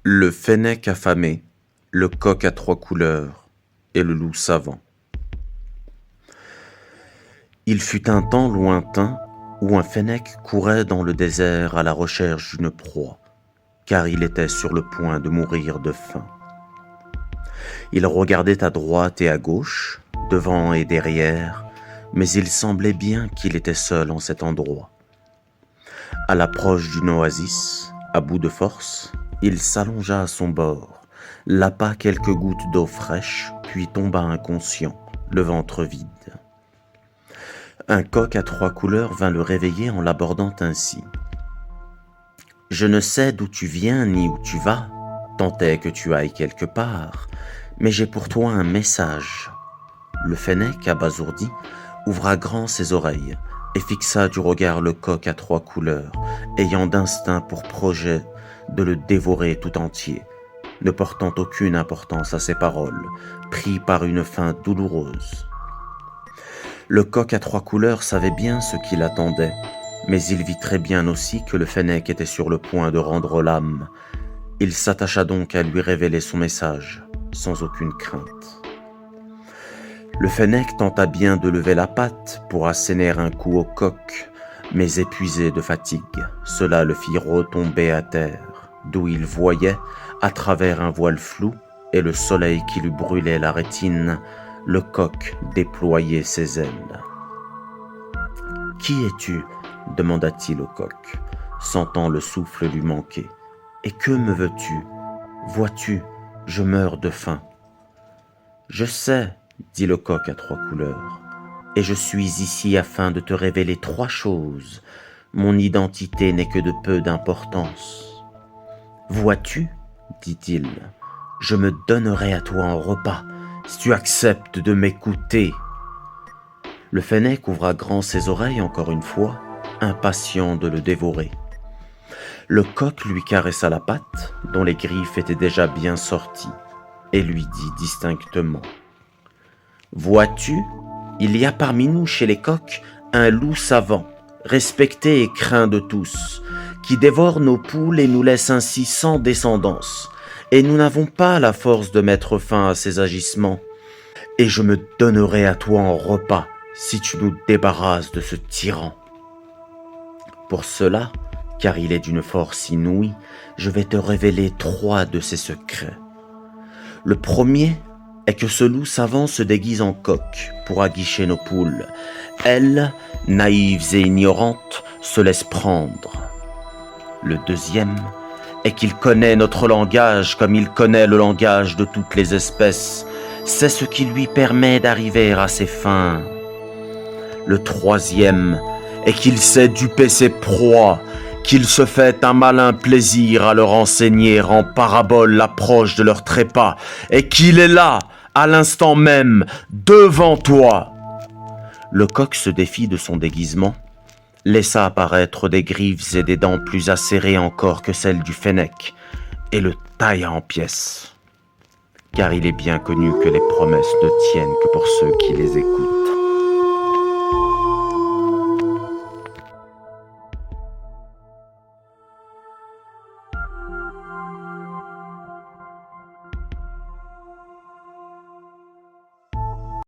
Le fennec affamé, le coq à trois couleurs et le loup savant. Il fut un temps lointain où un fennec courait dans le désert à la recherche d'une proie, car il était sur le point de mourir de faim. Il regardait à droite et à gauche, devant et derrière, mais il semblait bien qu'il était seul en cet endroit. À l'approche d'une oasis, à bout de force, il s'allongea à son bord, lapa quelques gouttes d'eau fraîche, puis tomba inconscient, le ventre vide. Un coq à trois couleurs vint le réveiller en l'abordant ainsi. « Je ne sais d'où tu viens ni où tu vas, tant est que tu ailles quelque part, mais j'ai pour toi un message. » Le fennec, abasourdi, ouvra grand ses oreilles et fixa du regard le coq à trois couleurs, ayant d'instinct pour projet de le dévorer tout entier, ne portant aucune importance à ses paroles, pris par une faim douloureuse. Le coq à trois couleurs savait bien ce qui l'attendait, mais il vit très bien aussi que le fennec était sur le point de rendre l'âme. Il s'attacha donc à lui révéler son message, sans aucune crainte. Le fennec tenta bien de lever la patte pour asséner un coup au coq, mais épuisé de fatigue, cela le fit retomber à terre, d'où il voyait, à travers un voile flou et le soleil qui lui brûlait la rétine, le coq déployer ses ailes. « Qui es-tu » demanda-t-il au coq, sentant le souffle lui manquer. « Et que me veux-tu ? Vois-tu, je meurs de faim. »« Je sais, » dit le coq à trois couleurs, « et je suis ici afin de te révéler trois choses. Mon identité n'est que de peu d'importance. »« Vois-tu, » dit-il, « je me donnerai à toi en repas, si tu acceptes de m'écouter. » Le fennec ouvra grand ses oreilles encore une fois, impatient de le dévorer. Le coq lui caressa la patte, dont les griffes étaient déjà bien sorties, et lui dit distinctement : « Vois-tu, il y a parmi nous chez les coqs un loup savant, respecté et craint de tous, qui dévore nos poules et nous laisse ainsi sans descendance, et nous n'avons pas la force de mettre fin à ses agissements. Et je me donnerai à toi en repas si tu nous débarrasses de ce tyran. Pour cela, car il est d'une force inouïe, je vais te révéler trois de ses secrets. Le premier est que ce loup savant se déguise en coq pour aguicher nos poules. Elles, naïves et ignorantes, se laissent prendre. Le deuxième est qu'il connaît notre langage comme il connaît le langage de toutes les espèces. C'est ce qui lui permet d'arriver à ses fins. Le troisième est qu'il sait duper ses proies, qu'il se fait un malin plaisir à leur enseigner en parabole l'approche de leur trépas, et qu'il est là, à l'instant même, devant toi. Le coq se défit de son déguisement, laissa apparaître des griffes et des dents plus acérées encore que celles du fennec, et le tailla en pièces. Car il est bien connu que les promesses ne tiennent que pour ceux qui les écoutent.